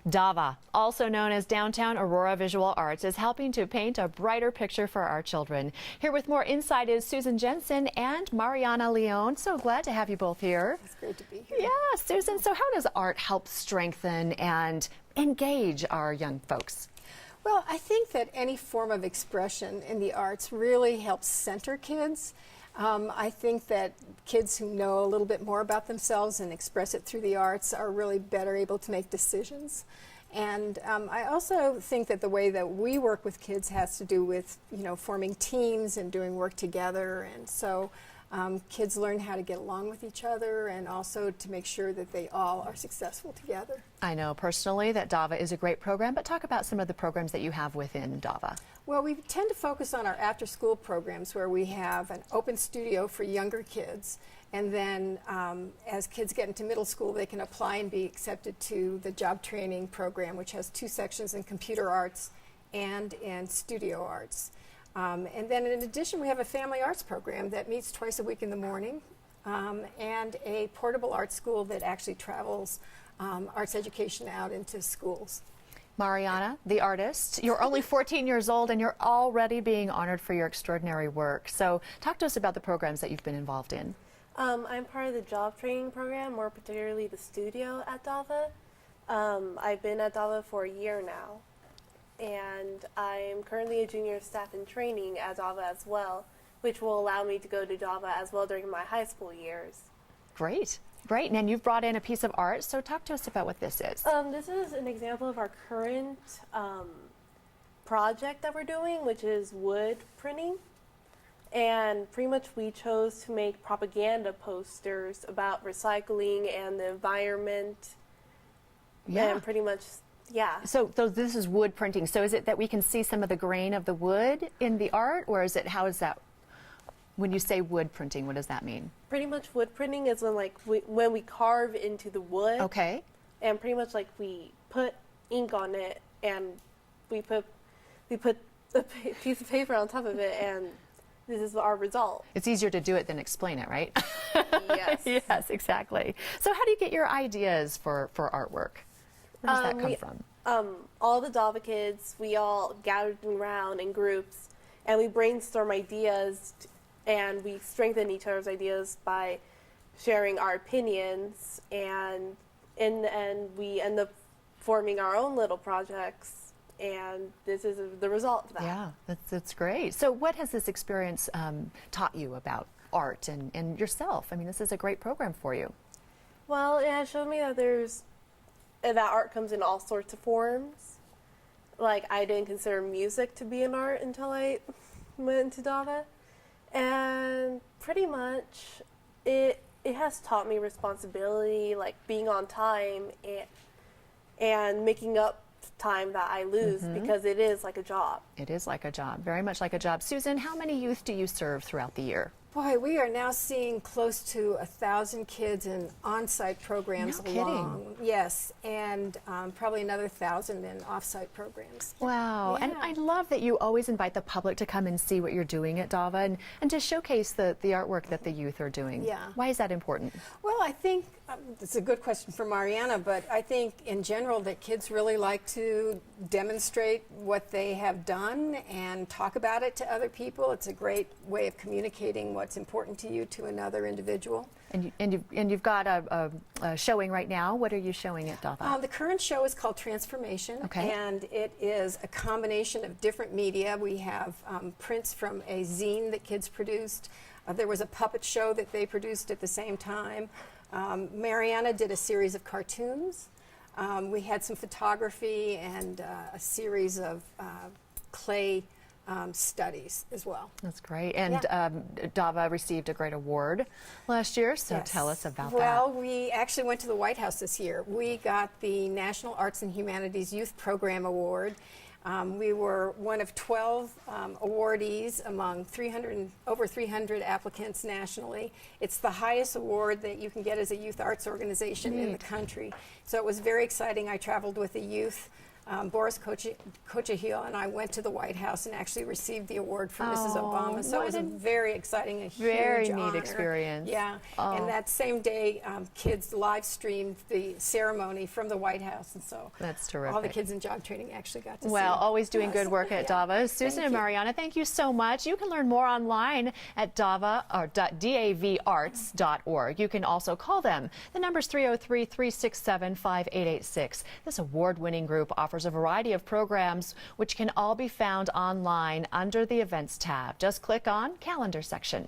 DAVA, also known as Downtown Aurora Visual Arts, is helping to paint a brighter picture for our children. Here with more insight is Susan Jensen and Mariana Leon. So glad to have you both here. It's great to be here. Yeah, Susan, so how does art help strengthen and engage our young folks? Well, I think that any form of expression in the arts really helps center kids. I think that kids who know a little bit more about themselves and express it through the arts are really better able to make decisions. And I also think that the way that we work with kids has to do with, forming teams and doing work together. And so kids learn how to get along with each other and also to make sure that they all are successful together. I know personally that DAVA is a great program, but talk about some of the programs that you have within DAVA. Well, we tend to focus on our after-school programs where we have an open studio for younger kids. And then as kids get into middle school, they can apply and be accepted to the job training program, which has 2 sections in computer arts and in studio arts. And then in addition, we have a family arts program that meets twice a week in the morning and a portable art school that actually travels arts education out into schools. Mariana, the artist, you're only 14 years old and you're already being honored for your extraordinary work. So talk to us about the programs that you've been involved in. I'm part of the job training program, more particularly the studio at DAVA. I've been at DAVA for a year now, and I'm currently a junior staff in training at DAVA as well, which will allow me to go to DAVA as well during my high school years. Great. Great, and you've brought in a piece of art, so talk to us about what this is. This is an example of our current project that we're doing, which is wood printing. And pretty much we chose to make propaganda posters about recycling and the environment. Yeah. And pretty much, yeah. So this is wood printing. So is it that we can see some of the grain of the wood in the art, or is it, how is that? When you say wood printing, what does that mean? Pretty much wood printing is when we carve into the wood. Okay. And pretty much like we put ink on it and we put a piece of paper on top of it, and this is our result. It's easier to do it than explain it, right? Yes. Yes, exactly. So how do you get your ideas for artwork? Where does that come from? All the DAVA kids, we all gathered around in groups and we brainstorm ideas and we strengthen each other's ideas by sharing our opinions, and in the end we end up forming our own little projects, and this is the result of that. Yeah, that's great. So what has this experience taught you about art and yourself? I mean, this is a great program for you. Well, it has shown me that that art comes in all sorts of forms. Like, I didn't consider music to be an art until I went into DAVA. And pretty much it has taught me responsibility, like being on time and making up time that I lose, because it is like a job. It is like a job, very much like a job. Susan, how many youth do you serve throughout the year? Boy, we are now seeing close to 1,000 kids in on-site programs. No kidding. Yes, and probably another 1,000 in off-site programs. Wow, Yeah. and I love that you always invite the public to come and see what you're doing at DAVA and to showcase the artwork that the youth are doing. Yeah. Why is that important? Well, I think it's a good question for Mariana, but I think in general that kids really like to demonstrate what they have done and talk about it to other people. It's a great way of communicating what's important to you to another individual. And you've got a showing right now. What are you showing at DAVA? The current show is called Transformation, okay. And it is a combination of different media. We have prints from a zine that kids produced. There was a puppet show that they produced at the same time. Mariana did a series of cartoons. We had some photography and a series of clay studies as well. That's great. And Yeah. DAVA received a great award last year, so Yes. tell us about Well, that. we actually went to the White House this year. We got the National Arts and Humanities Youth Program Award. We were one of 12 awardees among over 300 applicants nationally. It's the highest award that you can get as a youth arts organization in the country. So it was very exciting. I traveled with the youth Boris Kochihil and I went to the White House and actually received the award from Mrs. Obama. So it was a very exciting, a very huge neat honor. experience. Yeah, and that same day, kids live streamed the ceremony from the White House, and so that's terrific. all the kids in job training actually got to see. Well, always doing good work at DAVA. Susan Thank and you. Mariana, thank you so much. You can learn more online at DAVA or DAVarts.org. You can also call them. The number's 303-367-5886. This award-winning group offers a variety of programs which can all be found online under the Events tab. Just click on Calendar section.